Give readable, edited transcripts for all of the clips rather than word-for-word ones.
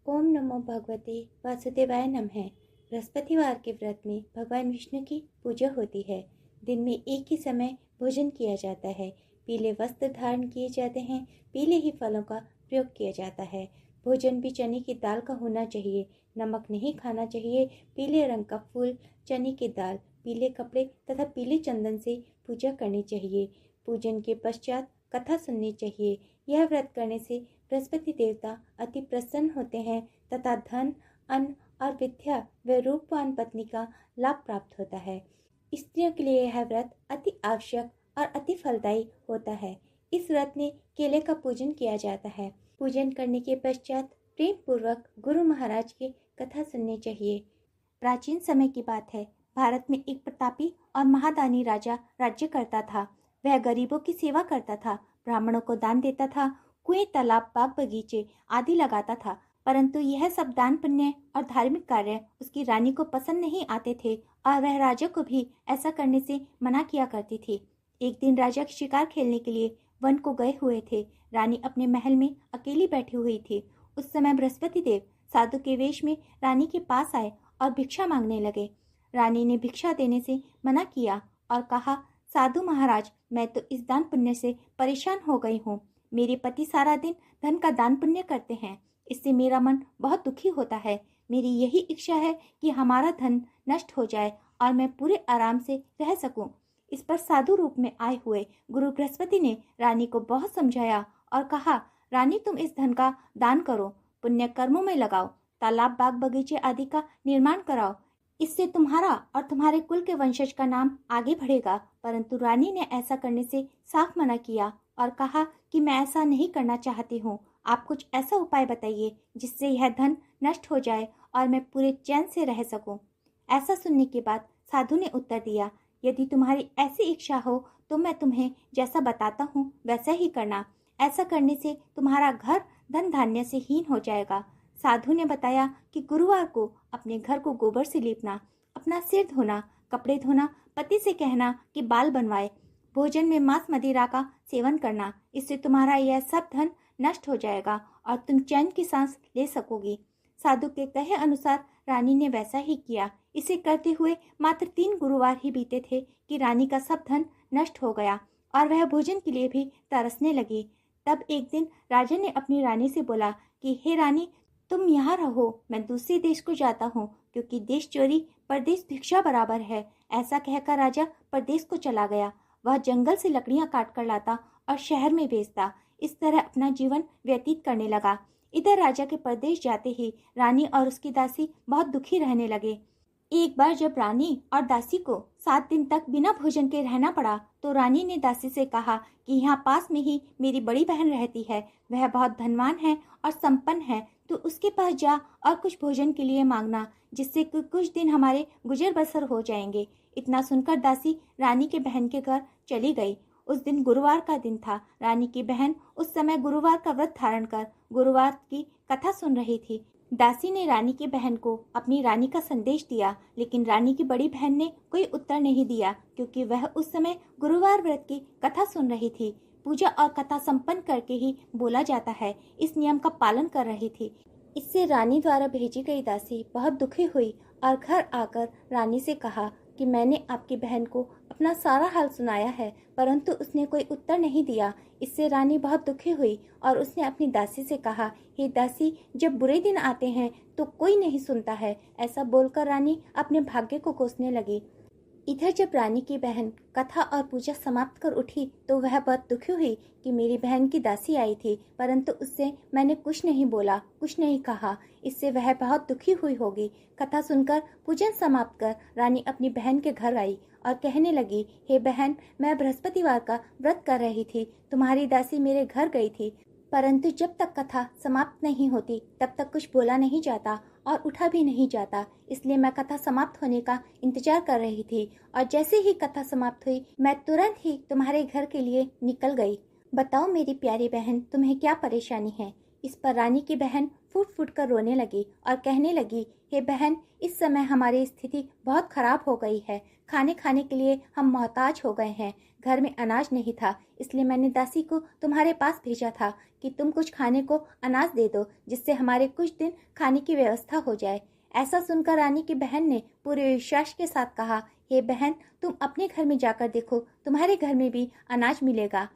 ओम नमो भगवते वासुदेवाय नमः। बृहस्पतिवार के व्रत में भगवान विष्णु की पूजा होती है। दिन में एक ही समय भोजन किया जाता है। पीले वस्त्र धारण किए जाते हैं। पीले ही फलों का प्रयोग किया जाता है। भोजन भी चने की दाल का होना चाहिए। नमक नहीं खाना चाहिए। पीले रंग का फूल, चने की दाल, पीले कपड़े तथा पीले चंदन से पूजा करनी चाहिए। पूजन के पश्चात कथा सुननी चाहिए। यह व्रत करने से बृहस्पति देवता अति प्रसन्न होते हैं तथा धन, अन्न और विद्या व रूपवान पत्नी का लाभ प्राप्त होता है। स्त्रियों के लिए यह व्रत अति आवश्यक और अति फलदायी होता है। इस व्रत में केले का पूजन किया जाता है। पूजन करने के पश्चात प्रेम पूर्वक गुरु महाराज की कथा सुननी चाहिए। प्राचीन समय की बात है। भारत में एक प्रतापी और महादानी राजा राज्य करता था। वह गरीबों की सेवा करता था, ब्राह्मणों को दान देता था, कुएं, तालाब, बाग बगीचे आदि लगाता था। परंतु यह सब दान पुण्य और धार्मिक कार्य उसकी रानी को पसंद नहीं आते थे और वह राजा को भी ऐसा करने से मना किया करती थी। एक दिन राजा शिकार खेलने के लिए वन को गए हुए थे। रानी अपने महल में अकेली बैठी हुई थी। उस समय बृहस्पति देव साधु के वेश में रानी के पास आए और भिक्षा मांगने लगे। रानी ने भिक्षा देने से मना किया और कहा, साधु महाराज, मैं तो इस दान पुण्य से परेशान हो गई हूँ। मेरे पति सारा दिन धन का दान पुण्य करते हैं, इससे मेरा मन बहुत दुखी होता है। मेरी यही इच्छा है कि हमारा धन नष्ट हो जाए और मैं पूरे आराम से रह सकूं। इस पर साधु रूप में आए हुए गुरु बृहस्पति ने रानी को बहुत समझाया और कहा, रानी, तुम इस धन का दान करो, पुण्य कर्मों में लगाओ, तालाब, बाग बगीचे आदि का निर्माण कराओ। इससे तुम्हारा और तुम्हारे कुल के वंशज का नाम आगे बढ़ेगा। परंतु रानी ने ऐसा करने से साफ मना किया और कहा कि मैं ऐसा नहीं करना चाहती हूँ। आप कुछ ऐसा उपाय बताइए जिससे यह धन नष्ट हो जाए और मैं पूरे चैन से रह सकूं। ऐसा सुनने के बाद साधु ने उत्तर दिया, यदि तुम्हारी ऐसी इच्छा हो तो मैं तुम्हें जैसा बताता हूँ वैसा ही करना। ऐसा करने से तुम्हारा घर धन धान्य से हीन हो जाएगा। साधु ने बताया कि गुरुवार को अपने घर को गोबर से लीपना, अपना सिर धोना, कपड़े धोना, पति से कहना कि बाल बनवाए, भोजन में मांस मदिरा का सेवन करना। इससे तुम्हारा यह सब धन नष्ट हो जाएगा और तुम चैन की सांस ले सकोगी। साधु के कहे अनुसार रानी ने वैसा ही किया। इसे करते हुए मात्र 3 गुरुवार ही बीते थे कि रानी का सब धन नष्ट हो गया और वह भोजन के लिए भी तरसने लगी। तब एक दिन राजा ने अपनी रानी से बोला कि हे रानी, तुम यहाँ रहो, मैं दूसरे देश को जाता हूँ, क्योंकि देश चोरी परदेश भिक्षा बराबर है। ऐसा कहकर राजा परदेश को चला गया। वह जंगल से लकड़ियां काट कर लाता और शहर में बेचता। इस तरह अपना जीवन व्यतीत करने लगा। इधर राजा के परदेश जाते ही रानी और उसकी दासी बहुत दुखी रहने लगे। एक बार जब रानी और दासी को 7 दिन तक बिना भोजन के रहना पड़ा तो रानी ने दासी से कहा कि यहाँ पास में ही मेरी बड़ी बहन रहती है, वह बहुत धनवान है और संपन्न है, तो उसके पास जा और कुछ भोजन के लिए मांगना, जिससे कुछ दिन हमारे गुजर बसर हो जाएंगे। इतना सुनकर दासी रानी के बहन के घर चली गई। उस दिन गुरुवार का दिन था। रानी की बहन उस समय गुरुवार का व्रत धारण कर गुरुवार की कथा सुन रही थी। दासी ने रानी की बहन को अपनी रानी का संदेश दिया, लेकिन रानी की बड़ी बहन ने कोई उत्तर नहीं दिया, क्योंकि वह उस समय गुरुवार व्रत की कथा सुन रही थी। पूजा और कथा संपन्न करके ही बोला जाता है, इस नियम का पालन कर रही थी। इससे रानी द्वारा भेजी गई दासी बहुत दुखी हुई और घर आकर रानी से कहा कि मैंने आपकी बहन को अपना सारा हाल सुनाया है, परंतु उसने कोई उत्तर नहीं दिया। इससे रानी बहुत दुखी हुई और उसने अपनी दासी से कहा, हे दासी, जब बुरे दिन आते हैं तो कोई नहीं सुनता है। ऐसा बोलकर रानी अपने भाग्य को कोसने लगी। इधर जब रानी की बहन कथा और पूजा समाप्त कर उठी तो वह बहुत दुखी हुई कि मेरी बहन की दासी आई थी, परंतु उससे मैंने कुछ नहीं बोला, कुछ नहीं कहा। इससे वह बहुत दुखी हुई होगी। कथा सुनकर पूजन समाप्त कर रानी अपनी बहन के घर आई और कहने लगी, हे बहन, मैं बृहस्पतिवार का व्रत कर रही थी, तुम्हारी दासी मेरे घर गई थी, परंतु जब तक कथा समाप्त नहीं होती तब तक कुछ बोला नहीं जाता और उठा भी नहीं जाता। इसलिए मैं कथा समाप्त होने का इंतजार कर रही थी और जैसे ही कथा समाप्त हुई मैं तुरंत ही तुम्हारे घर के लिए निकल गई। बताओ मेरी प्यारी बहन, तुम्हें क्या परेशानी है? इस पर रानी की बहन फूट फूट कर रोने लगी और कहने लगी, हे बहन, इस समय हमारी स्थिति बहुत खराब हो गई है। खाने खाने के लिए हम मोहताज हो गए हैं। घर में अनाज नहीं था, इसलिए मैंने दासी को तुम्हारे पास भेजा था कि तुम कुछ खाने को अनाज दे दो, जिससे हमारे कुछ दिन खाने की व्यवस्था हो जाए। ऐसा सुनकर रानी की बहन ने पूरे विश्वास के साथ कहा, हे बहन, तुम अपने घर में जाकर देखो, तुम्हारे घर में भी अनाज मिलेगा।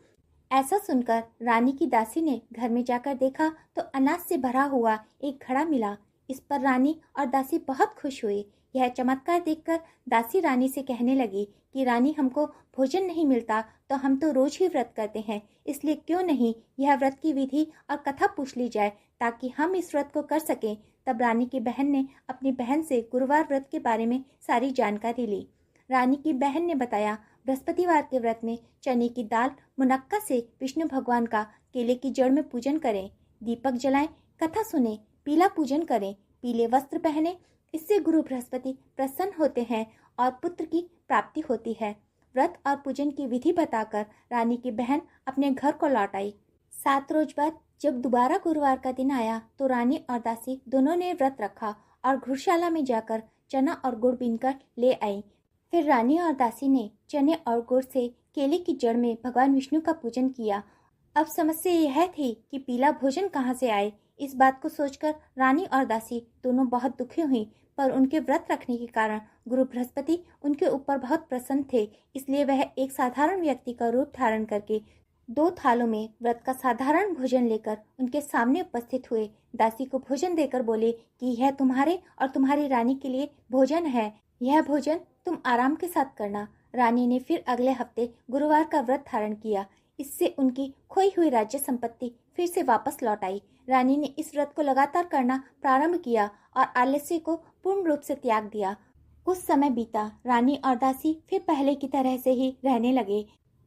ऐसा सुनकर रानी की दासी ने घर में जाकर देखा तो अनाज से भरा हुआ एक घड़ा मिला। इस पर रानी और दासी बहुत खुश हुई। यह चमत्कार देखकर दासी रानी से कहने लगी कि रानी, हमको भोजन नहीं मिलता तो हम तो रोज ही व्रत करते हैं, इसलिए क्यों नहीं यह व्रत की विधि और कथा पूछ ली जाए ताकि हम इस व्रत को कर सकें। तब रानी की बहन ने अपनी बहन से गुरुवार व्रत के बारे में सारी जानकारी ली। रानी की बहन ने बताया, बृहस्पतिवार के व्रत में चने की दाल मुनक्का से विष्णु भगवान का केले की जड़ में पूजन करें, दीपक जलाएं, कथा सुने, पीला पूजन करें, पीले वस्त्र पहने। इससे गुरु बृहस्पति प्रसन्न होते हैं और पुत्र की प्राप्ति होती है। व्रत और पूजन की विधि बताकर रानी की बहन अपने घर को लौट आई। 7 रोज बाद जब दोबारा गुरुवार का दिन आया तो रानी और दासी दोनों ने व्रत रखा और घुड़शाला में जाकर चना और गुड़ बीनकर ले आई। फिर रानी और दासी ने चने और गुड़ से केले की जड़ में भगवान विष्णु का पूजन किया। अब समस्या यह थी कि पीला भोजन कहाँ से आए। इस बात को सोचकर रानी और दासी दोनों बहुत दुखी हुई, पर उनके व्रत रखने के कारण गुरु बृहस्पति उनके ऊपर बहुत प्रसन्न थे, इसलिए वह एक साधारण व्यक्ति का रूप धारण करके 2 थालों में व्रत का साधारण भोजन लेकर उनके सामने उपस्थित हुए। दासी को भोजन देकर बोले कि यह तुम्हारे और तुम्हारी रानी के लिए भोजन है, यह भोजन तुम आराम के साथ करना। रानी ने फिर अगले हफ्ते गुरुवार का व्रत धारण किया। इससे उनकी खोई हुई राज्य संपत्ति फिर से वापस लौट आई। रानी ने इस व्रत को लगातार करना प्रारंभ किया और आलस्य को पूर्ण रूप से त्याग दिया। कुछ समय बीता, रानी और दासी फिर पहले की तरह से ही रहने लगे।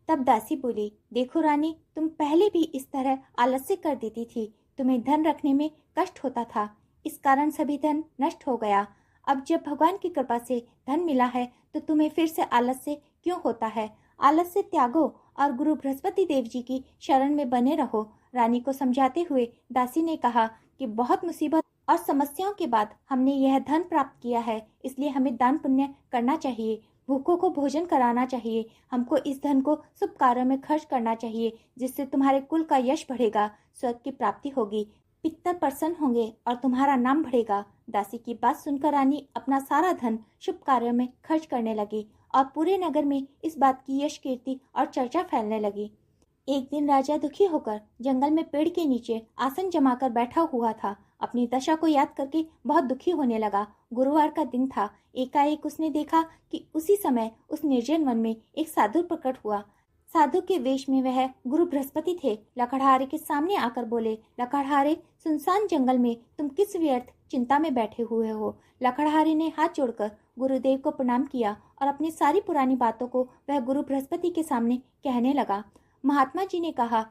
तब दासी बोली, देखो रानी, तुम पहले भी इस तरह आलस्य कर देती थी। तुम्हें धन रखने में कष्ट होता था, इस कारण सभी धन नष्ट हो गया। अब जब भगवान की कृपा से धन मिला है तो तुम्हें फिर से आलस्य क्यों होता है। आलस्य त्यागो और गुरु बृहस्पति देव जी की शरण में बने रहो। रानी को समझाते हुए दासी ने कहा कि बहुत मुसीबत और समस्याओं के बाद हमने यह धन प्राप्त किया है, इसलिए हमें दान पुण्य करना चाहिए, भूखों को भोजन कराना चाहिए। हमको इस धन को शुभ कार्यों में खर्च करना चाहिए, जिससे तुम्हारे कुल का यश बढ़ेगा, स्वर्ग की प्राप्ति होगी, पितर प्रसन्न होंगे और तुम्हारा नाम बढ़ेगा। दासी की बात सुनकर रानी अपना सारा धन शुभ कार्यों में खर्च करने लगी और पूरे नगर में इस बात की यश कीर्ति और चर्चा फैलने लगी। एक दिन राजा दुखी होकर जंगल में पेड़ के नीचे आसन जमाकर बैठा हुआ था। अपनी दशा को याद करके बहुत दुखी होने लगा। गुरुवार का दिन था। एकाएक उसने देखा कि उसी समय उस निर्जन वन में एक साधु प्रकट हुआ। साधु के वेश में वह गुरु बृहस्पति थे। लकड़हारे के सामने आकर बोले, लकड़हारे, सुनसान जंगल में तुम किस व्यर्थ चिंता में बैठे हुए हो। लकड़हारे ने हाथ जोड़कर गुरुदेव को प्रणाम किया और अपनी सारी पुरानी बातों को वह गुरु बृहस्पति के सामने कहने लगा। महात्मा जी ने कहा,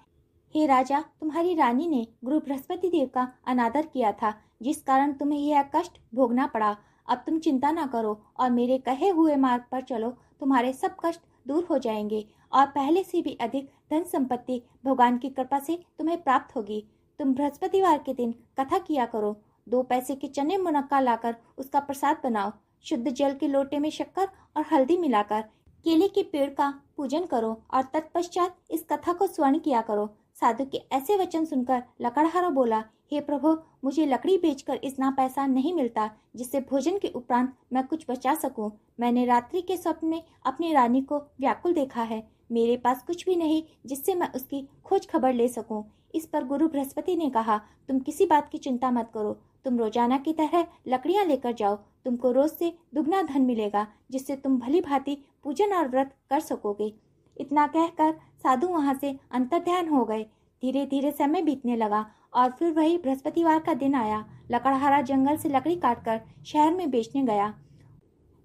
हे राजा, तुम्हारी रानी ने गुरु बृहस्पति देव का अनादर किया था, जिस कारण तुम्हें यह कष्ट भोगना पड़ा। अब तुम चिंता न करो और मेरे कहे हुए मार्ग पर चलो, तुम्हारे सब कष्ट दूर हो जाएंगे और पहले से भी अधिक धन संपत्ति भगवान की कृपा से तुम्हें प्राप्त होगी। तुम बृहस्पतिवार के दिन कथा किया करो। 2 पैसे के चने मुनक्का लाकर उसका प्रसाद बनाओ। शुद्ध जल के लोटे में शक्कर और हल्दी मिलाकर केले के पेड़ का पूजन करो और तत्पश्चात इस कथा को स्वर्ण किया करो। साधु के ऐसे वचन सुनकर लकड़हारा बोला, हे प्रभु, मुझे लकड़ी बेचकर इतना पैसा नहीं मिलता जिससे भोजन के उपरांत मैं कुछ बचा सकूं। मैंने रात्रि के स्वप्न में अपनी रानी को व्याकुल देखा है। मेरे पास कुछ भी नहीं जिससे मैं उसकी खोज खबर ले सकूं। इस पर गुरु बृहस्पति ने कहा, तुम किसी बात की चिंता मत करो। तुम रोजाना की तरह लकड़ियां लेकर जाओ। तुमको रोज से दुगना धन मिलेगा, जिससे तुम भली भांति पूजन और व्रत कर सकोगे। इतना कहकर साधु वहां से अंतर्ध्यान हो गए। धीरे धीरे समय बीतने लगा और फिर वही बृहस्पतिवार का दिन आया। लकड़हारा जंगल से लकड़ी काटकर शहर में बेचने गया।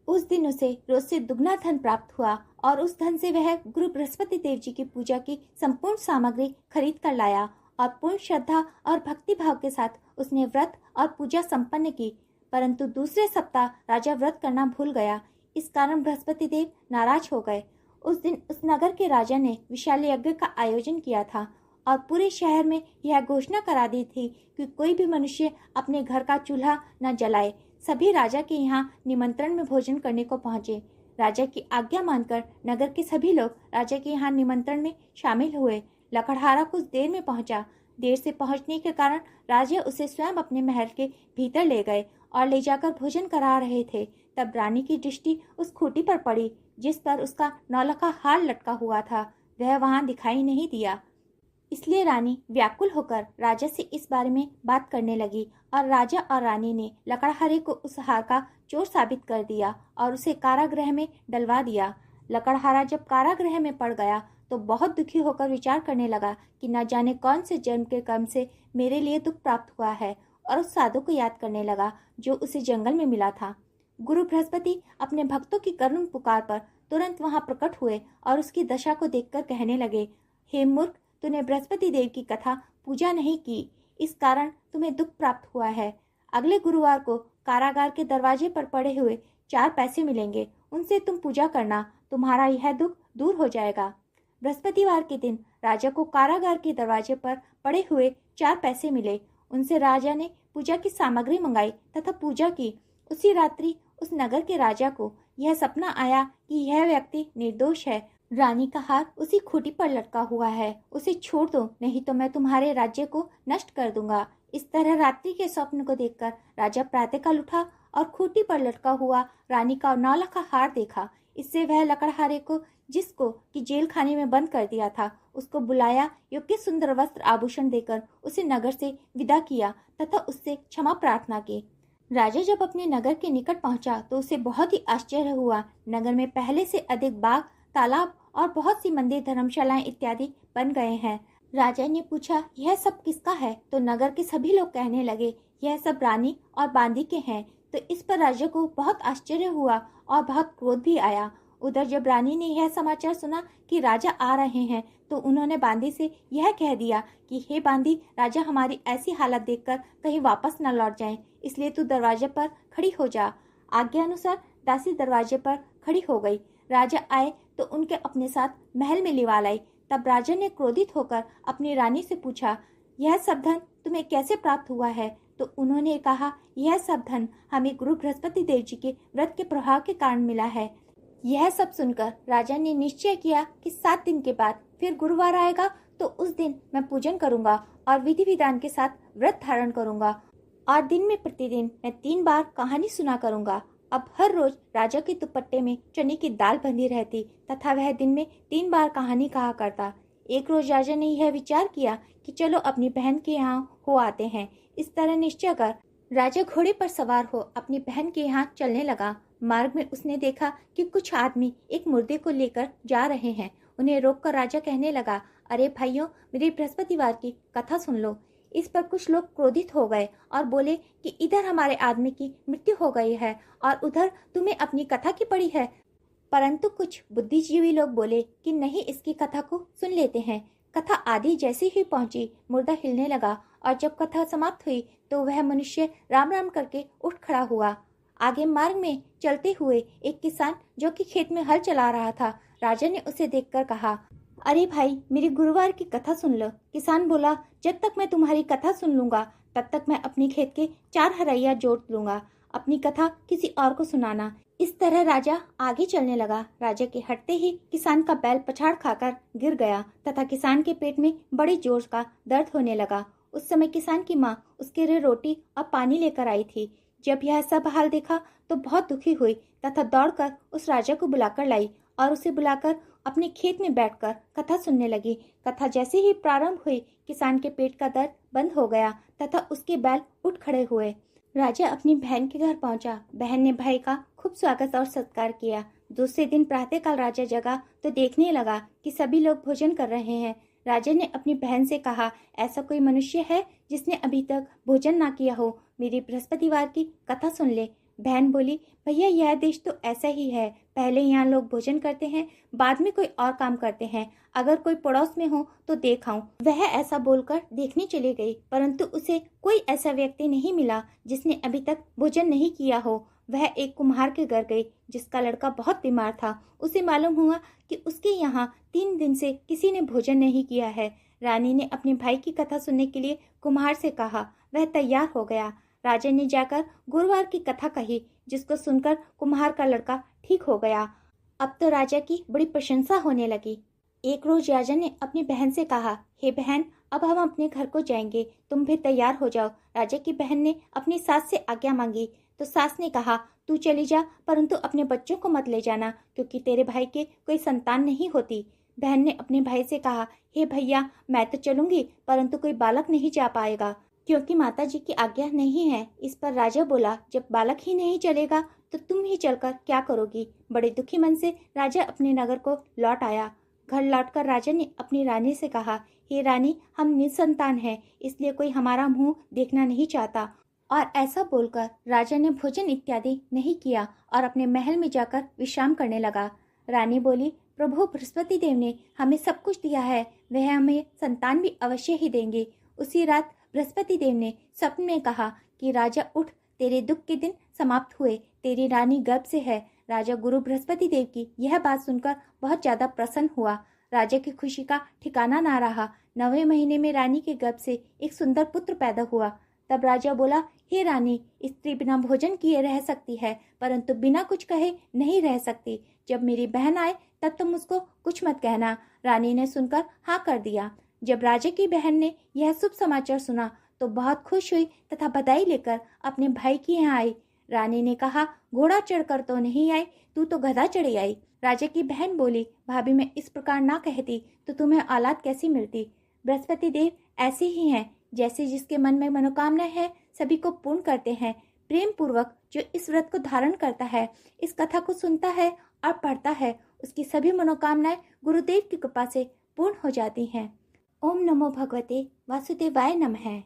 उस दिन उसे रोज से दुगना धन प्राप्त हुआ और उस धन से वह गुरु बृहस्पति देव जी की पूजा की संपूर्ण सामग्री खरीद कर लाया और पूर्ण श्रद्धा और भक्ति भाव के साथ उसने व्रत और पूजा संपन्न की। परंतु दूसरे सप्ताह राजा व्रत करना भूल गया। इस कारण बृहस्पति देव नाराज हो गए। उस दिन उस नगर के राजा ने विशाल यज्ञ का आयोजन किया था और पूरे शहर में यह घोषणा करा दी थी कि कोई भी मनुष्य अपने घर का चूल्हा न जलाए। सभी राजा के यहाँ निमंत्रण में भोजन करने को पहुंचे। राजा की आज्ञा मानकर नगर के सभी लोग राजा के यहाँ निमंत्रण में शामिल हुए। लकड़हारा कुछ देर में पहुंचा। देर से पहुंचने के कारण राजा उसे स्वयं अपने महल के भीतर ले गए और ले जाकर भोजन करा रहे थे। तब रानी की दृष्टि उस खूंटी पर पड़ी जिस पर उसका नौलखा हार लटका हुआ था। वह वहां दिखाई नहीं दिया। इसलिए रानी व्याकुल होकर राजा से इस बारे में बात करने लगी और राजा और रानी ने लकड़हारे को उस हार का चोर साबित कर दिया और उसे कारागृह में डलवा दिया। लकड़हारा जब कारागृह में पड़ गया तो बहुत दुखी होकर विचार करने लगा कि न जाने कौन से जन्म के कर्म से मेरे लिए दुख प्राप्त हुआ है, और उस साधु को याद करने लगा जो उसे जंगल में मिला था। गुरु बृहस्पति अपने भक्तों की करुण पुकार पर तुरंत वहां प्रकट हुए और उसकी दशा को देखकर कहने लगे, हे मूर्ख, तूने बृहस्पति देव की कथा पूजा नहीं की, इस कारण तुम्हें दुख प्राप्त हुआ है। अगले गुरुवार को कारागार के दरवाजे पर पड़े हुए 4 पैसे मिलेंगे, उनसे तुम पूजा करना, तुम्हारा यह दुख दूर हो जाएगा। बृहस्पतिवार के दिन राजा को कारागार के दरवाजे पर पड़े हुए 4 पैसे मिले। उनसे राजा ने पूजा की सामग्री मंगाई तथा पूजा की। उसी रात्रि उस नगर के राजा को यह सपना आया कि यह व्यक्ति निर्दोष है। रानी का हार उसी खूंटी पर लटका हुआ है, उसे छोड़ दो, नहीं तो मैं तुम्हारे राज्य को नष्ट कर दूंगा। इस तरह रात्रि के स्वप्न को देखकर राजा प्रातःकाल उठा और खूंटी पर लटका हुआ रानी का नौलखा हार देखा। इससे वह लकड़हारे को, जिसको कि जेल खाने में बंद कर दिया था, उसको बुलाया, योग्य सुंदर वस्त्र आभूषण देकर उसे नगर से विदा किया तथा उससे क्षमा प्रार्थना की। राजा जब अपने नगर के निकट पहुंचा तो उसे बहुत ही आश्चर्य हुआ। नगर में पहले से अधिक बाग, तालाब और बहुत सी मंदिर, धर्मशालाएं इत्यादि बन गए हैं। राजा ने पूछा, यह सब किसका है? तो नगर के सभी लोग कहने लगे, यह सब रानी और बांदी के हैं। तो इस पर राजा को बहुत आश्चर्य हुआ और बहुत क्रोध भी आया। उधर जब रानी ने यह समाचार सुना कि राजा आ रहे हैं तो उन्होंने बांदी से यह कह दिया कि हे बांदी, राजा हमारी ऐसी हालत देखकर कहीं वापस न लौट जाएं, इसलिए तू दरवाजे पर खड़ी हो जा। आज्ञा अनुसार दासी दरवाजे पर खड़ी हो गई। राजा आए तो उनके अपने साथ महल में लिवा लाई। तब राजा ने क्रोधित होकर अपनी रानी से पूछा, यह सब धन तुम्हें कैसे प्राप्त हुआ है? तो उन्होंने कहा, यह सब धन हमें गुरु बृहस्पति देव जी के व्रत के प्रभाव के कारण मिला है। यह सब सुनकर राजा ने निश्चय किया कि 7 दिन के बाद फिर गुरुवार आएगा तो उस दिन मैं पूजन करूंगा और विधि विधान के साथ व्रत धारण करूंगा और दिन में प्रतिदिन मैं 3 बार कहानी सुना करूंगा। अब हर रोज राजा के दुपट्टे में चने की दाल बंधी रहती तथा वह दिन में 3 बार कहानी कहा करता। एक रोज राजा ने यह विचार किया कि चलो अपनी बहन के यहाँ हो आते हैं। इस तरह निश्चय कर राजा घोड़े पर सवार हो अपनी बहन के यहाँ चलने लगा। मार्ग में उसने देखा कि कुछ आदमी एक मुर्दे को लेकर जा रहे हैं। उन्हें रोककर राजा कहने लगा, अरे भाइयों, मेरी बृहस्पतिवार की कथा सुन लो। इस पर कुछ लोग क्रोधित हो गए और बोले कि इधर हमारे आदमी की मृत्यु हो गई है और उधर तुम्हें अपनी कथा की पड़ी है। परंतु कुछ बुद्धिजीवी लोग बोले कि नहीं, इसकी कथा को सुन लेते हैं। कथा आदि जैसे ही पहुंची, मुर्दा हिलने लगा और जब कथा समाप्त हुई तो वह मनुष्य राम राम करके उठ खड़ा हुआ। आगे मार्ग में चलते हुए एक किसान जो कि खेत में हल चला रहा था, राजा ने उसे देखकर कहा, अरे भाई, मेरी गुरुवार की कथा सुन लो। किसान बोला, जब तक मैं तुम्हारी कथा सुन लूंगा तब तक मैं अपनी खेत के 4 हरैया जोत लूंगा। अपनी कथा किसी और को सुनाना। इस तरह राजा आगे चलने लगा। राजा के हटते ही किसान का बैल पछाड़ खाकर गिर गया तथा किसान के पेट में बड़ी जोर का दर्द होने लगा। उस समय किसान की माँ उसके लिए रोटी और पानी लेकर आई थी। जब यह सब हाल देखा तो बहुत दुखी हुई तथा दौड़कर उस राजा को बुलाकर लाई और उसे बुलाकर अपने खेत में बैठकर कथा सुनने लगी। कथा जैसे ही प्रारंभ हुई, किसान के पेट का दर्द बंद हो गया तथा उसके बैल उठ खड़े हुए। राजा अपनी बहन के घर पहुंचा। बहन ने भाई का खूब स्वागत और सत्कार किया। दूसरे दिन प्रातःकाल राजा जगा तो देखने लगा कि सभी लोग भोजन कर रहे हैं। राजा ने अपनी बहन से कहा, ऐसा कोई मनुष्य है जिसने अभी तक भोजन ना किया हो? मेरी बृहस्पतिवार की कथा सुन ले। बहन बोली, भैया, यह देश तो ऐसा ही है। पहले यहाँ लोग भोजन करते हैं, बाद में कोई और काम करते हैं। अगर कोई पड़ोस में हो तो देख आऊं। वह ऐसा बोलकर देखने चली गई, परंतु उसे कोई ऐसा व्यक्ति नहीं मिला जिसने अभी तक भोजन नहीं किया हो। वह एक कुम्हार के घर गई जिसका लड़का बहुत बीमार था। उसे मालूम हुआ कि उसके यहाँ 3 दिन से किसी ने भोजन नहीं किया है। रानी ने अपने भाई की कथा सुनने के लिए कुम्हार से कहा। वह तैयार हो गया। राजा ने जाकर गुरुवार की कथा कही, जिसको सुनकर कुम्हार का लड़का ठीक हो गया। अब तो राजा की बड़ी प्रशंसा होने लगी। एक रोज राजा ने अपनी बहन से कहा, हे बहन, अब हम अपने घर को जाएंगे, तुम भी तैयार हो जाओ। राजा की बहन ने अपनी सास से आज्ञा मांगी तो सास ने कहा, तू चली जा, परंतु अपने बच्चों को मत ले जाना, क्योंकि तेरे भाई के कोई संतान नहीं होती। बहन ने अपने भाई से कहा, हे भैया, मैं तो चलूंगी, परंतु कोई बालक नहीं जा पाएगा, क्योंकि माता जी की आज्ञा नहीं है। इस पर राजा बोला, जब बालक ही नहीं चलेगा तो तुम ही चलकर क्या करोगी। बड़े दुखी मन से राजा अपने नगर को लौट आया। घर लौटकर राजा ने अपनी रानी से कहा, हे रानी, हम निसंतान हैं, इसलिए कोई हमारा मुंह देखना नहीं चाहता। और ऐसा बोलकर राजा ने भोजन इत्यादि नहीं किया और अपने महल में जाकर विश्राम करने लगा। रानी बोली, प्रभु बृहस्पति देव ने हमें सब कुछ दिया है, वह हमें संतान भी अवश्य ही देंगे। उसी रात बृहस्पति देव ने स्वप्न में कहा कि राजा उठ, तेरे दुख के दिन समाप्त हुए, तेरी रानी गर्भ से है। राजा गुरु बृहस्पति देव की यह बात सुनकर बहुत ज्यादा प्रसन्न हुआ। राजा की खुशी का ठिकाना ना रहा। 9वें महीने में रानी के गर्भ से एक सुंदर पुत्र पैदा हुआ। तब राजा बोला, हे रानी, स्त्री बिना भोजन किए रह सकती है, परंतु बिना कुछ कहे नहीं रह सकती। जब मेरी बहन आए तब तुम उसको कुछ मत कहना। रानी ने सुनकर हाँ कर दिया। जब राजा की बहन ने यह शुभ समाचार सुना तो बहुत खुश हुई तथा बधाई लेकर अपने भाई के यहाँ आई। रानी ने कहा, घोड़ा चढ़कर तो नहीं आई, तू तो गधा चढ़ी आई। राजा की बहन बोली, भाभी, मैं इस प्रकार ना कहती तो तुम्हें औलाद कैसी मिलती। बृहस्पति देव ऐसे ही हैं, जैसे जिसके मन में मनोकामना है सभी को पूर्ण करते हैं। प्रेम पूर्वक जो इस व्रत को धारण करता है, इस कथा को सुनता है और पढ़ता है, उसकी सभी मनोकामनाएं गुरुदेव की कृपा से पूर्ण हो जाती हैं। ओम नमो भगवते वासुदेवाय नमः।